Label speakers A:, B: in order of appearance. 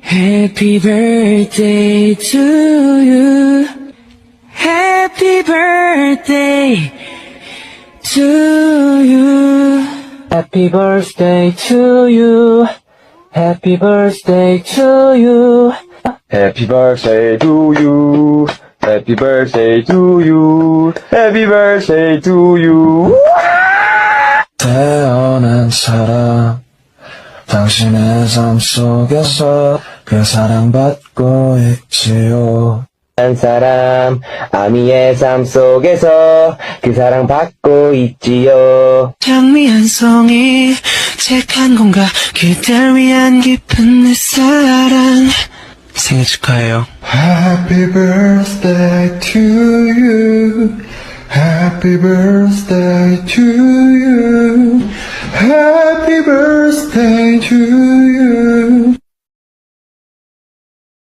A: Happy birthday to you. Happy birthday to you. Happy birthday to you. Happy birthday to you.
B: Happy birthday to you. Happy birthday to you. Happy birthday to you.
C: 태어난 사람 당신의 삶 속에서 그 사랑받고 있지요.
B: 한 사람 아미의 삶 속에서 그 사랑 받고 있지요.
A: 장미 한 송이 책 한 권과 그댈 위한 깊은 내 사랑. 생일 축하해요.
C: Happy birthday to you. Happy birthday to you. Happy birthday to you.